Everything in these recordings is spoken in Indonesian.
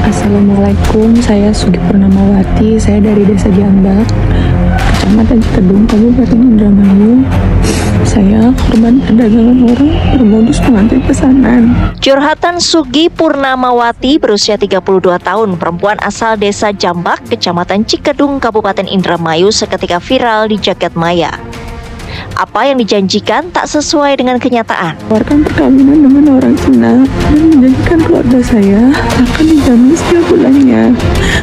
Assalamualaikum, saya Sugi Purnamawati, saya dari Desa Jambak, Kecamatan Cikedung, Kabupaten Indramayu. Saya korban perdagangan orang bermodus pengantin pesanan. Curhatan Sugi Purnamawati berusia 32 tahun, perempuan asal Desa Jambak, Kecamatan Cikedung, Kabupaten Indramayu seketika viral di jagat maya. Apa yang dijanjikan tak sesuai dengan kenyataan. Menawarkan perkawinan dengan orang Cina dan menjanjikan keluarga saya akan dijamin setiap bulannya.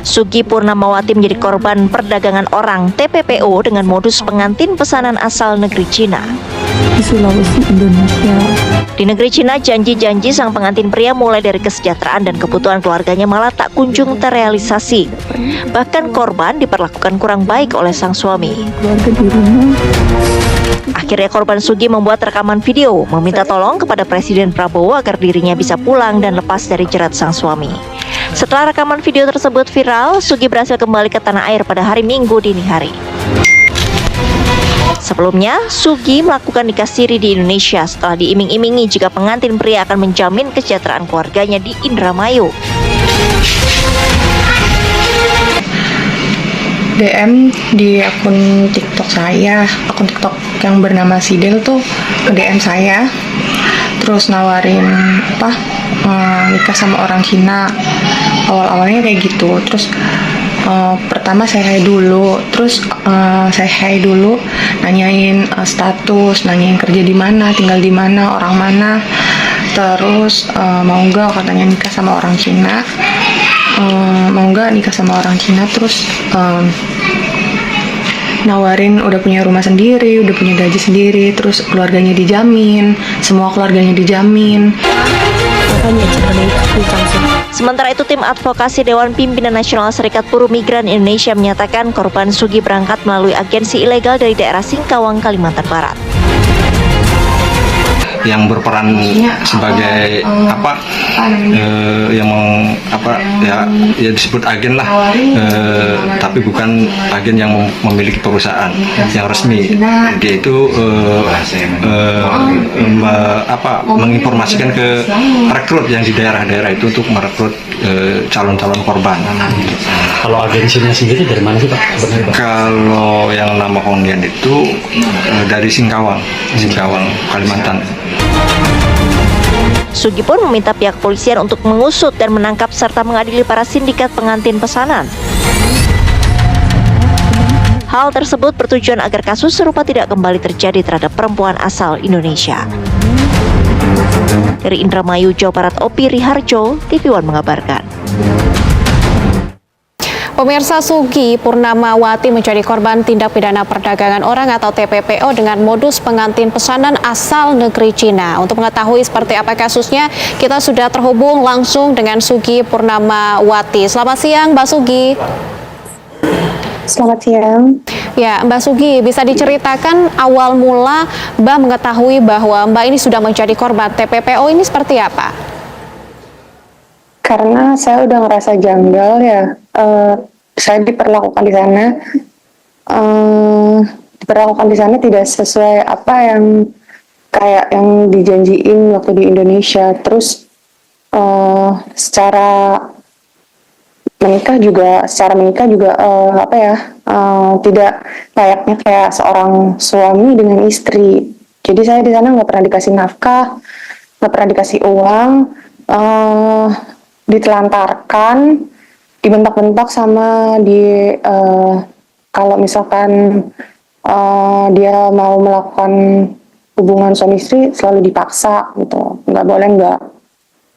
Sugi Purnamawati menjadi korban perdagangan orang TPPO dengan modus pengantin pesanan asal negeri Cina. Di Sulawesi, Indonesia. Di negeri Cina, janji-janji sang pengantin pria mulai dari kesejahteraan dan kebutuhan keluarganya malah tak kunjung terrealisasi. Bahkan korban diperlakukan kurang baik oleh sang suami. Keluarga di rumah. Akhirnya korban Sugi membuat rekaman video meminta tolong kepada Presiden Prabowo agar dirinya bisa pulang dan lepas dari jerat sang suami. Setelah rekaman video tersebut viral, Sugi berhasil kembali ke tanah air pada hari Minggu dini hari. Sebelumnya, Sugi melakukan nikah siri di Indonesia setelah diiming-imingi jika pengantin pria akan menjamin kesejahteraan keluarganya di Indramayu. DM di akun TikTok saya, akun TikTok yang bernama Sidel tuh DM saya, terus nawarin nikah sama orang Cina. Awal-awalnya kayak gitu, terus pertama saya hai dulu, nanyain status, nanyain kerja di mana, tinggal di mana, orang mana, terus mau nggak katanya nikah sama orang Cina. Terus nawarin udah punya rumah sendiri, udah punya gaji sendiri, terus keluarganya dijamin, semua keluarganya dijamin. Sementara itu, tim advokasi Dewan Pimpinan Nasional Serikat Buruh Migran Indonesia menyatakan korban Sugi berangkat melalui agensi ilegal dari daerah Singkawang, Kalimantan Barat. Yang berperan sebagai ya disebut agen lah, tapi bukan agen yang memiliki perusahaan yang resmi. Dia itu menginformasikan ke rekrut yang di daerah-daerah itu untuk merekrut calon-calon korban. Kalau agensinya sendiri dari mana sih Pak? Kalau yang nama Hondian itu dari Singkawang, Kalimantan. Sugi pun meminta pihak kepolisian untuk mengusut dan menangkap serta mengadili para sindikat pengantin pesanan. Hal tersebut bertujuan agar kasus serupa tidak kembali terjadi terhadap perempuan asal Indonesia. Dari Indramayu, Jawa Barat, Opi Riharjo, TV One mengabarkan. Pemirsa, Sugi Purnamawati menjadi korban tindak pidana perdagangan orang atau TPPO dengan modus pengantin pesanan asal negeri Cina. Untuk mengetahui seperti apa kasusnya, kita sudah terhubung langsung dengan Sugi Purnamawati. Selamat siang, Mbak Sugi. Selamat siang. Ya, Mbak Sugi, bisa diceritakan awal mula Mbak mengetahui bahwa Mbak ini sudah menjadi korban TPPO ini seperti apa? Karena saya udah ngerasa janggal ya, saya diperlakukan di sana tidak sesuai apa yang kayak yang dijanjiin waktu di Indonesia. Terus secara menikah juga tidak layaknya kayak seorang suami dengan istri. Jadi saya di sana nggak pernah dikasih nafkah, nggak pernah dikasih uang. Ditelantarkan, dibentak-bentak sama kalau misalkan dia mau melakukan hubungan suami istri selalu dipaksa gitu, nggak boleh nggak.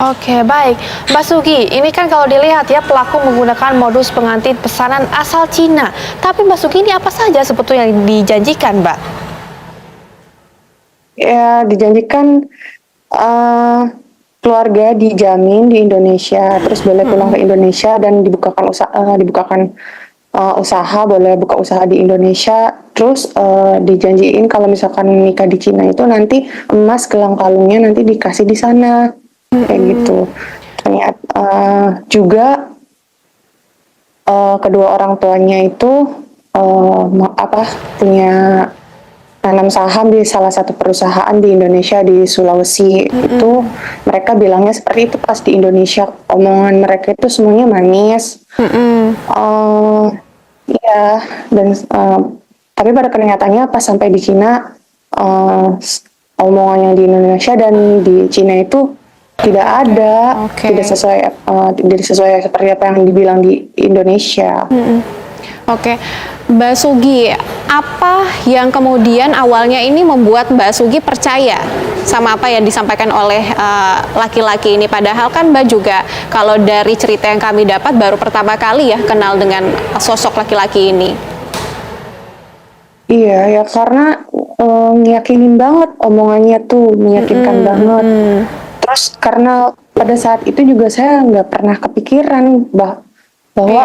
Oke, baik. Mbak Sugi, ini kan kalau dilihat ya pelaku menggunakan modus pengantin pesanan asal Cina. Tapi Mbak Sugi, ini apa saja sebetulnya yang dijanjikan, Mbak? Ya, dijanjikan keluarga dijamin di Indonesia, terus boleh pulang ke Indonesia dan dibukakan usaha, boleh buka usaha di Indonesia. Terus dijanjiin kalau misalkan nikah di Cina itu nanti emas gelang kalungnya nanti dikasih di sana, kayak gitu. Ternyata juga kedua orang tuanya itu punya nanam saham di salah satu perusahaan di Indonesia di Sulawesi. Itu mereka bilangnya seperti itu pas di Indonesia. Omongan mereka itu semuanya manis. Iya, dan tapi pada kenyataannya pas sampai di Cina, omongan yang di Indonesia dan di Cina itu tidak ada, tidak sesuai seperti apa yang dibilang di Indonesia. Oke, Mbak Sugi, apa yang kemudian awalnya ini membuat Mbak Sugi percaya sama apa yang disampaikan oleh laki-laki ini? Padahal kan Mbak juga kalau dari cerita yang kami dapat baru pertama kali ya kenal dengan sosok laki-laki ini. Iya, ya karena ngiyakinin banget omongannya tuh, meyakinkan banget. Terus karena pada saat itu juga saya nggak pernah kepikiran bahwa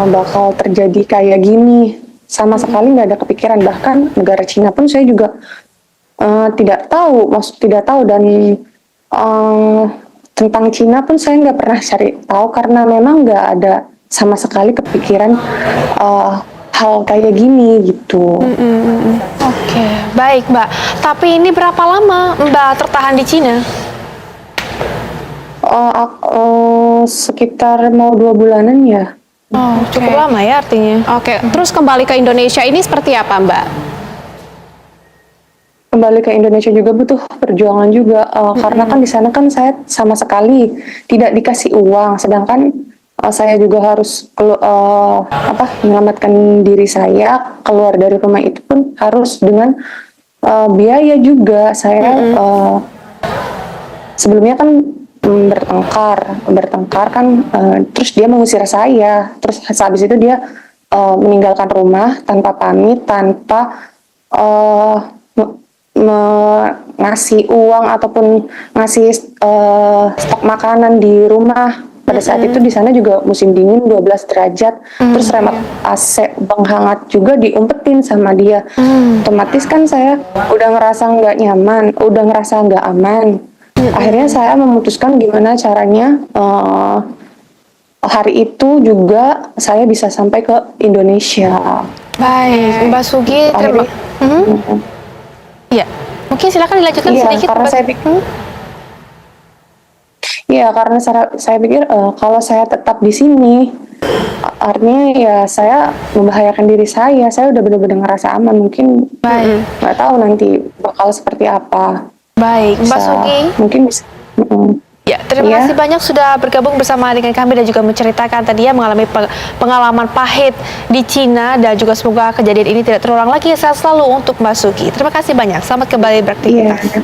bakal terjadi kayak gini, sama sekali nggak ada kepikiran. Bahkan negara Cina pun saya juga tidak tahu dan tentang Cina pun saya nggak pernah cari tahu karena memang nggak ada sama sekali kepikiran hal kayak gini gitu. Oke, baik Mbak. Tapi ini berapa lama Mbak tertahan di Cina? Sekitar mau 2 bulanan ya. Oh, cukup lama ya artinya. Oke, terus kembali ke Indonesia ini seperti apa Mbak? Kembali ke Indonesia juga butuh perjuangan juga, karena kan di sana kan saya sama sekali tidak dikasih uang, sedangkan saya juga harus menyelamatkan diri saya keluar dari rumah itu pun harus dengan biaya juga. Saya sebelumnya kan bertengkar kan, terus dia mengusir saya, terus habis itu dia meninggalkan rumah tanpa pamit, tanpa ngasih uang ataupun ngasih stok makanan di rumah. Pada saat itu di sana juga musim dingin 12 derajat, terus remote AC penghangat juga diumpetin sama dia. Otomatis kan saya udah ngerasa nggak nyaman, udah ngerasa nggak aman. Akhirnya saya memutuskan gimana caranya hari itu juga saya bisa sampai ke Indonesia. Baik, Mbak Sugi, terima. Ya, mungkin silakan dilanjutkan sedikit. Karena saya pikir, karena saya pikir kalau saya tetap di sini, artinya ya saya membahayakan diri saya. Saya udah benar-benar ngerasa aman. Mungkin nggak tahu nanti bakal seperti apa. Baik, Mbak Sugi. Mungkin bisa. Ya, terima kasih banyak sudah bergabung bersama dengan kami dan juga menceritakan tadi ya mengalami pengalaman pahit di Cina, dan juga semoga kejadian ini tidak terulang lagi. Sehat selalu untuk Mbak Sugi. Terima kasih banyak. Selamat kembali beraktivitas.